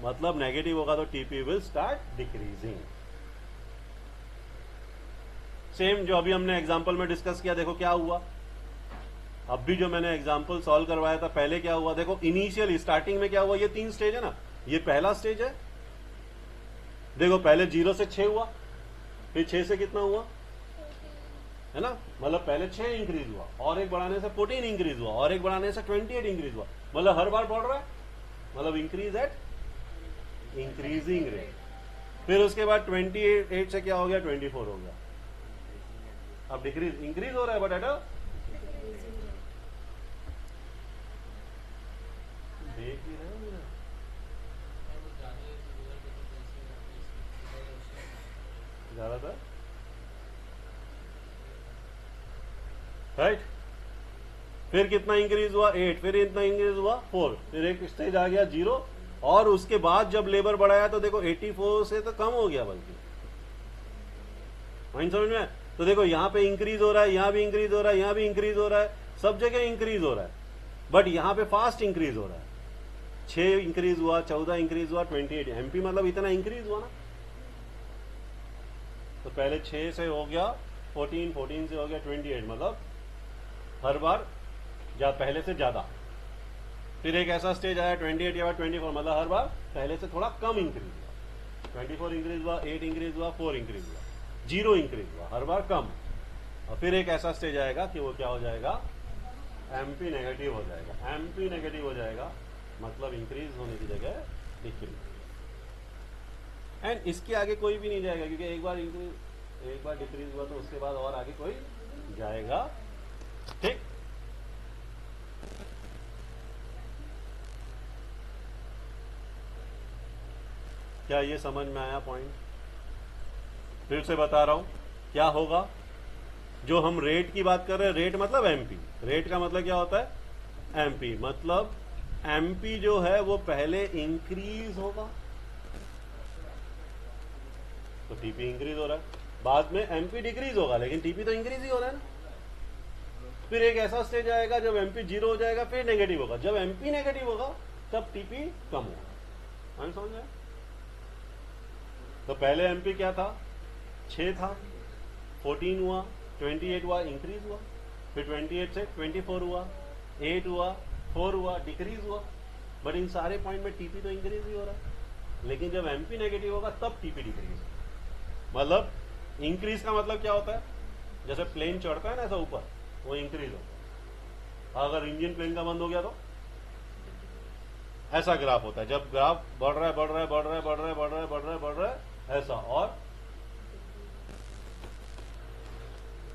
मतलब नेगेटिव होगा तो TP will start decreasing. Same जो अभी हमने एग्जांपल में डिस्कस किया, देखो क्या हुआ, अब भी जो मैंने एग्जांपल सॉल्व करवाया था, पहले क्या हुआ देखो, इनिशियली स्टार्टिंग में क्या हुआ, ये 3 स्टेज है ना, ये पहला स्टेज है। देखो पहले 0 से 6 हुआ, फिर 6 से कितना हुआ, है ना, मतलब पहले 6 इंक्रीज हुआ, और एक बढ़ाने से 14 इंक्रीज हुआ, और एक बढ़ाने से 28 इंक्रीज हुआ, मतलब हर बार बढ़ रहा है, मतलब इंक्रीज एट इंक्रीजिंग रेट। फिर उसके बाद 28 से क्या हो गया, 24 हो गया। अब डिक्रीज इंक्रीज हो रहा है बट एट देख ही रहे हो ज्यादातर, राइट। फिर कितना इंक्रीज हुआ, 8, फिर इतना इंक्रीज हुआ 4, फिर एक स्टेज आ गया 0, और उसके बाद जब लेबर बढ़ाया तो देखो 84 से तो कम हो गया, बल्कि पॉइंट समझ में। तो देखो यहां पे इंक्रीज हो रहा है, यहां भी इंक्रीज हो रहा है, यहां भी इंक्रीज हो रहा है, सब जगह इंक्रीज हो रहा है, बट यहां पे फास्ट इंक्रीज हो रहा है। 6 इंक्रीज हुआ, 14 इंक्रीज हुआ, 28 एमपी, मतलब इतना इंक्रीज हुआ ना। तो पहले 6 से हो गया 14, 14 से हो गया 28, मतलब हर बार पहले से ज्यादा। फिर एक ऐसा स्टेज आया 28 के बाद 24, मतलब हर बार पहले से थोड़ा कम इंक्रीज हुआ। 24 इंक्रीज हुआ, 8 इंक्रीज हुआ, 4 इंक्रीज हुआ, 0 इंक्रीज हुआ, हर बार कम। और फिर एक ऐसा स्टेज आएगा कि वो क्या हो जाएगा, एमपी नेगेटिव हो जाएगा। एमपी नेगेटिव हो जाएगा मतलब इंक्रीज होने की जगह डिक्रीज, एंड इसके आगे कोई भी नहीं जाएगा, क्योंकि एक बार इंक्रीज, एक बार डिक्रीज हुआ तो उसके बाद और आगे कोई जाएगा। ठीक, क्या ये समझ में आया पॉइंट? फिर से बता रहा हूं क्या होगा। जो हम रेट की बात कर रहे हैं, रेट मतलब एमपी, रेट का मतलब क्या होता है, एमपी, मतलब एमपी जो है वो पहले इंक्रीज होगा तो टीपी इंक्रीज हो रहा है, बाद में एमपी डिक्रीज होगा, लेकिन टीपी तो इंक्रीज ही हो रहा है ना। फिर एक ऐसा स्टेज आएगा जब एमपी 0 हो जाएगा, फिर नेगेटिव होगा, जब एमपी नेगेटिव होगा तब टीपी कम होगा। समझ में? तो पहले एमपी क्या था, 6 था, 14 हुआ, 28 हुआ, इंक्रीज हुआ, फिर 28 से 24 हुआ, 8 हुआ, 4 हुआ, डिक्रीज हुआ, बट इन सारे पॉइंट में टीपी तो इंक्रीज ही हो रहा है। लेकिन जब एमपी नेगेटिव होगा तब टीपी डिक्रीज। मतलब इंक्रीज का मतलब क्या होता है, जैसे प्लेन चढ़ता है ना ऐसा ऊपर, वो इंक्रीज होता है। अगर इंजन प्लेन का बंद हो गया तो ऐसा ग्राफ होता है। जब ग्राफ बढ़ रहा है बढ़ रहा है बढ़ रहा है बढ़ रहा है बढ़ रहा है बढ़ रहा है बढ़ रहा है ऐसा। और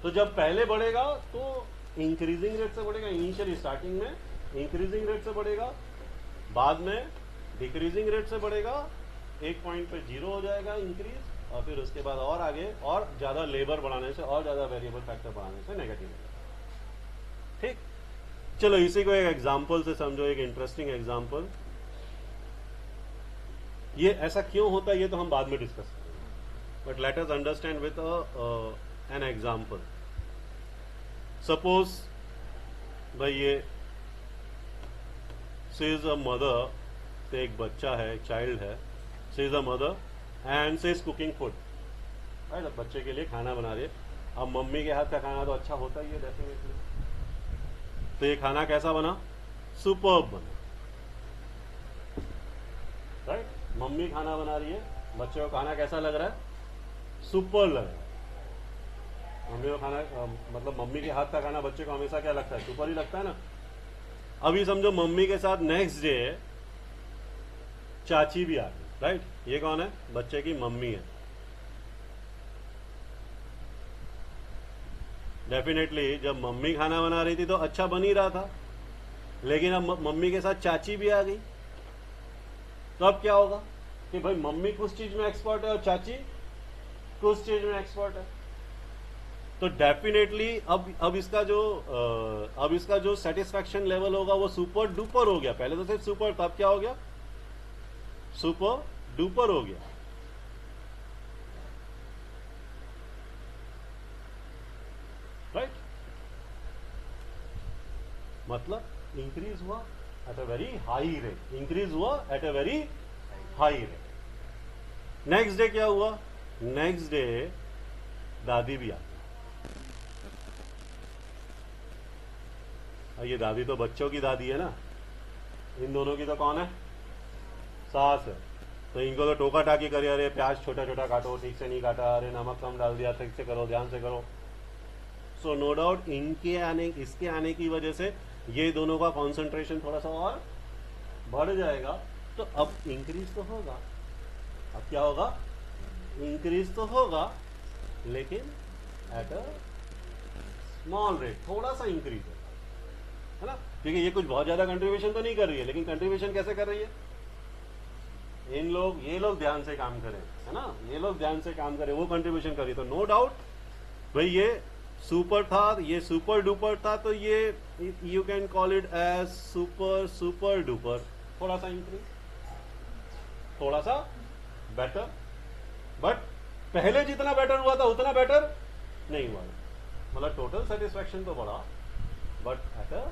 तो जब पहले बढ़ेगा तो इंक्रीजिंग रेट से बढ़ेगा, इनिशियल स्टार्टिंग में इंक्रीजिंग रेट से बढ़ेगा, बाद में डिक्रीजिंग रेट से बढ़ेगा, एक पॉइंट पे जीरो हो जाएगा इंक्रीज, और फिर उसके बाद और आगे और ज्यादा लेबर बढ़ाने से और ज्यादा वेरिएबल फैक्टर बढ़ाने से नेगेटिव होगा। ठीक, चलो इसी को एक एग्जांपल से समझो, एक इंटरेस्टिंग एग्जांपल। ये ऐसा क्यों होता है ये तो हम बाद में डिस्कस करेंगे, but let us understand with an example. Suppose भाई ये शी इज अ मदर, तो एक बच्चा है, एक चाइल्ड है, she is a mother and she is cooking food, right. अब बच्चे के लिए खाना बना रही है। अब मम्मी के हाथ का खाना तो अच्छा होता ही है डेफिनेटली। तो ये खाना कैसा बना, सुपर्ब बना, राइट। मम्मी खाना बना रही है, बच्चे को खाना कैसा लग रहा है, सुपर लग रहा है। मम्मी को खाना मतलब मम्मी के हाथ का खाना बच्चे को हमेशा क्या लगता है, सुपर ही लगता है ना। अभी समझो मम्मी के साथ नेक्स्ट डे चाची भी आ गई, राइट। ये कौन है, बच्चे की मम्मी है। डेफिनेटली जब मम्मी खाना बना रही थी तो अच्छा बन ही रहा था, लेकिन अब मम्मी के साथ चाची भी आ गई, तो अब क्या होगा कि भाई मम्मी कुछ चीज में एक्सपर्ट है और चाची कुछ चीज में एक्सपर्ट है। तो डेफिनेटली अब इसका जो सेटिस्फैक्शन लेवल होगा वो सुपर डुपर हो गया। पहले तो सिर्फ सुपर था, अब क्या हो गया, सुपर डुपर हो गया, राइट। मतलब इंक्रीज हुआ at a very high rate, increase हुआ at a very high rate. Next day क्या हुआ, नेक्स्ट डे दादी भी आ गई। ये दादी तो बच्चों की दादी है ना, इन दोनों की तो कौन है, सास है। तो इनको तो टोका टाकी करी, अरे प्याज छोटा छोटा काटो, ठीक से नहीं काटा, अरे नमक कम डाल दिया, ठीक से करो, ध्यान से करो। सो नो डाउट इसके आने की वजह से ये दोनों का कॉन्सेंट्रेशन थोड़ा सा और बढ़ जाएगा। तो अब इंक्रीज तो होगा, अब क्या होगा, इंक्रीज तो होगा, लेकिन एट अ स्मॉल रेट, थोड़ा सा इंक्रीज है ना, क्योंकि ये कुछ बहुत ज्यादा कंट्रीब्यूशन तो नहीं कर रही है, लेकिन कंट्रीब्यूशन कैसे कर रही है, ये लोग ध्यान से काम करें, है ना, ये लोग ध्यान से काम करें, वो कंट्रीब्यूशन कर रही है। तो नो डाउट भाई ये सुपर था, ये सुपर डुपर था, तो ये you can call it as super duper. थोड़ा सा इंक्रीज, थोड़ा सा बेटर, बट पहले जितना बेटर हुआ था उतना बेटर नहीं हुआ। मतलब टोटल सेटिस्फैक्शन तो बढ़ा, but at a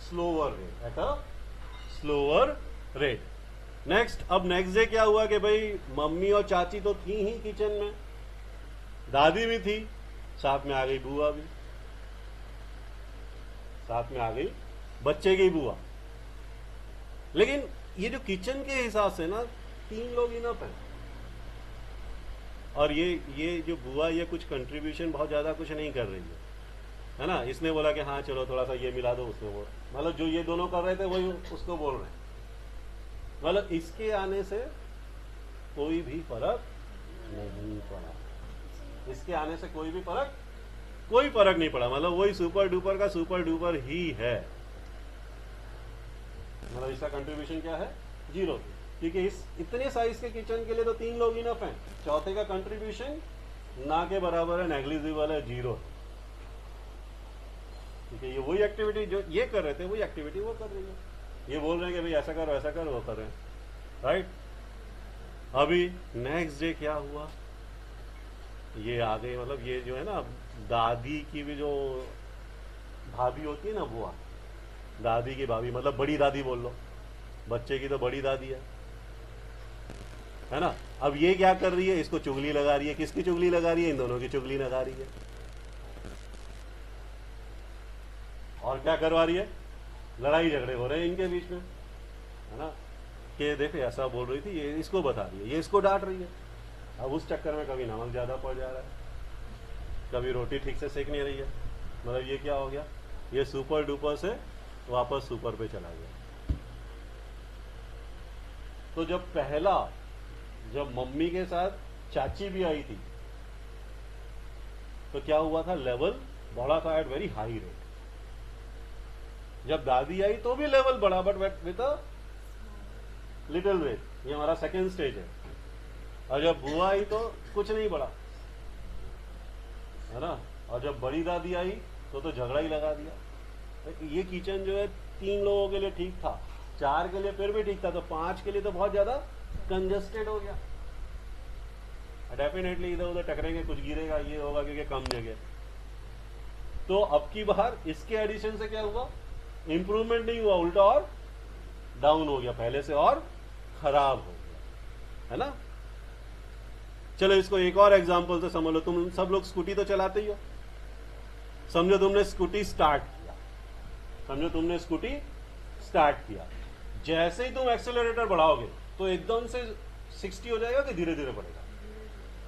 slower rate, at a slower rate. Next, अब नेक्स्ट डे क्या हुआ कि भाई मम्मी और चाची तो थी ही किचन में, दादी भी थी, साथ में आ गई बुआ भी, साथ में आ गई बच्चे की बुआ। लेकिन ये जो किचन के हिसाब से ना 3 लोग इनफ है, और ये जो बुआ ये कुछ कंट्रीब्यूशन बहुत ज्यादा कुछ नहीं कर रही है ना। इसने बोला कि हाँ चलो थोड़ा सा ये मिला दो, उसने बोला, मतलब जो ये दोनों कर रहे थे वही उसको बोल रहे हैं। मतलब इसके आने से कोई भी फर्क नहीं पड़ा, इसके आने से कोई फर्क नहीं पड़ा। मतलब वही सुपर डुपर का सुपर डुपर ही है। मतलब इसका कंट्रीब्यूशन क्या है, 0, क्योंकि इस इतने साइज के किचन के लिए तो 3 लोग इनफ हैं। चौथे का कंट्रीब्यूशन ना के बराबर है, नेग्लिजिबल है, 0। क्योंकि ये वही एक्टिविटी जो ये कर रहे थे वही एक्टिविटी वो कर रही है। ये बोल रहे हैं कि भाई ऐसा करो ऐसा करो, वो कर रहे हैं, राइट। अभी नेक्स्ट डे क्या हुआ, ये आ गए, मतलब ये जो है ना दादी की भी जो भाभी होती है ना, बुआ, दादी की भाभी, मतलब बड़ी दादी बोल लो, बच्चे की तो बड़ी दादी है ना। अब ये क्या कर रही है, इसको चुगली लगा रही है। किसकी चुगली लगा रही है, इन दोनों की चुगली लगा रही है। और क्या करवा रही है, लड़ाई झगड़े हो रहे हैं इनके बीच में, है ना। कि देखो ऐसा बोल रही थी, ये इसको बता रही है, ये इसको डांट रही है। अब उस चक्कर में कभी नमक ज़्यादा पड़ जा रहा है, कभी रोटी ठीक से सेक नहीं रही है। मतलब ये क्या हो गया, ये सुपर डुपर से वापस सुपर पे चला गया। तो जब मम्मी के साथ चाची भी आई थी तो क्या हुआ था, लेवल बढ़ा था एट वेरी हाई रेट। जब दादी आई तो भी लेवल बढ़ा, but with a little rate. ये हमारा सेकेंड स्टेज है। और जब बुआ आई तो कुछ नहीं बढ़ा, है ना। और जब बड़ी दादी आई तो झगड़ा ही लगा दिया। तो ये किचन जो है 3 लोगों के लिए ठीक था, 4 के लिए फिर भी ठीक था, तो 5 के लिए तो बहुत ज्यादा कंजेस्टेड हो गया। डेफिनेटली इधर उधर टकरेंगे, कुछ गिरेगा, ये होगा क्योंकि कम जगह। तो अब की बार इसके एडिशन से क्या हुआ, इंप्रूवमेंट नहीं हुआ, उल्टा और डाउन हो गया, पहले से और खराब हो गया, है ना। चलो इसको एक और एग्जांपल से समझ लो। तुम सब लोग स्कूटी तो चलाते ही हो। समझो तुमने स्कूटी स्टार्ट किया, जैसे ही तुम एक्सेलरेटर बढ़ाओगे तो एकदम से 60 हो जाएगा कि धीरे धीरे बढ़ेगा,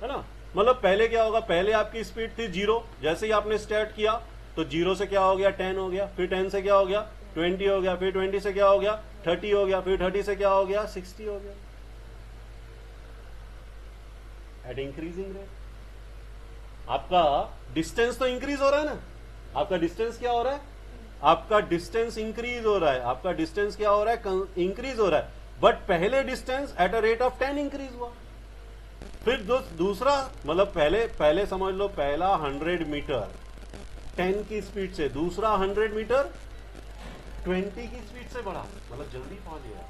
है ना। मतलब पहले क्या होगा, पहले आपकी स्पीड थी 0, जैसे ही आपने स्टार्ट किया तो 0 से क्या हो गया 10 हो गया, फिर 10 से क्या हो गया 20 हो गया, फिर 20 से क्या हो गया 30 हो गया, फिर 30 से क्या हो गया 60 हो गया, एट इंक्रीजिंग रेट। आपका डिस्टेंस तो इंक्रीज हो रहा है ना। आपका डिस्टेंस क्या हो रहा है, आपका डिस्टेंस इंक्रीज हो रहा है, आपका डिस्टेंस क्या हो रहा है, इंक्रीज हो रहा है। बट पहले distance at a rate of 10 increase हुआ। फिर दूसरा मतलब पहले समझ लो, पहला 100 मीटर 10 की स्पीड से, दूसरा 100 मीटर 20 की स्पीड से बढ़ा, मतलब जल्दी पहुंच गया।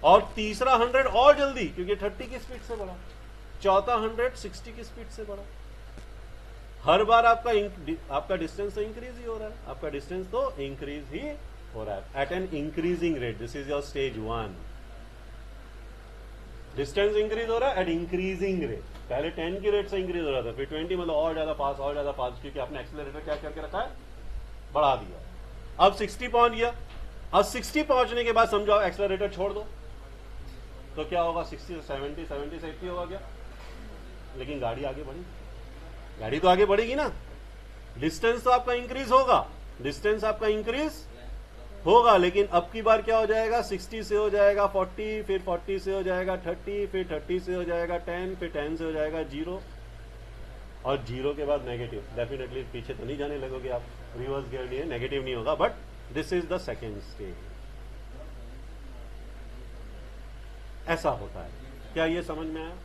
और तीसरा 100 और जल्दी क्योंकि 30 की स्पीड से बढ़ा। चौथा 100 60 की स्पीड से बढ़ा। हर बार आपका डिस्टेंस तो इंक्रीज ही हो रहा है, आपका डिस्टेंस तो इंक्रीज ही हो रहा है at an increasing rate. This is your stage 1। Distance increase हो रहा है एट इंक्रीजिंग रेट। पहले 10 की रेट से इंक्रीज हो रहा था, फिर 20 मतलब और ज्यादा फास्ट क्योंकि आपने एक्सेलरेटर क्या करके रखा है, बढ़ा दिया। अब 60 पहुंच गया। अब 60 पहुंचने के बाद समझो एक्सेलरेटर छोड़ दो तो क्या होगा, 60 से 70 से 80 होगा क्या, लेकिन गाड़ी आगे बढ़ी, गाड़ी तो आगे बढ़ेगी ना। डिस्टेंस तो आपका इंक्रीज होगा, लेकिन अब की बार क्या हो जाएगा, 60 से हो जाएगा 40, फिर 40 से हो जाएगा 30, फिर 30 से हो जाएगा 10, फिर 10 से हो जाएगा 0, और 0 के बाद नेगेटिव। डेफिनेटली पीछे तो नहीं जाने लगोगे आप, रिवर्स गियर नहीं है, नेगेटिव नहीं होगा, but this is the second stage. ऐसा होता है। क्या ये समझ में आया?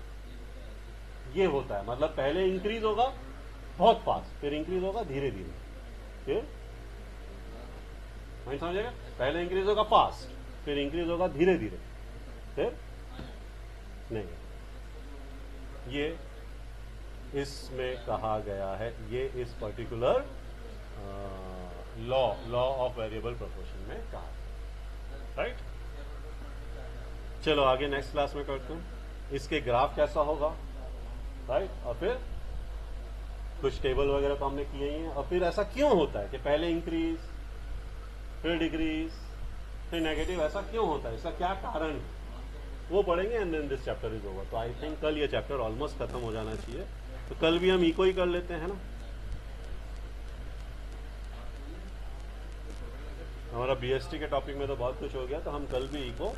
ये होता है, मतलब पहले इंक्रीज होगा बहुत फास्ट, फिर इंक्रीज होगा धीरे धीरे, फिर समझेगा, पहले इंक्रीज होगा फास्ट, फिर इंक्रीज होगा धीरे धीरे, फिर नहीं। ये इसमें कहा गया है, ये इस particular law of variable proportion में कहा है, राइट। चलो आगे नेक्स्ट क्लास में करते हैं, इसके ग्राफ कैसा होगा, राइट। और फिर कुछ टेबल वगैरह तो हमने किए ही हैं। और फिर ऐसा क्यों होता है कि पहले इंक्रीज, फिर डिक्रीज, फिर नेगेटिव, ऐसा क्यों होता है, इसका क्या कारण है, वो पढ़ेंगे and then this chapter is over. तो आई थिंक कल ये चैप्टर ऑलमोस्ट खत्म हो जाना चाहिए, तो कल भी हम इको ही कर लेते हैं ना। हमारा बीएसटी के टॉपिक में तो बहुत कुछ हो गया, तो हम कल भी इको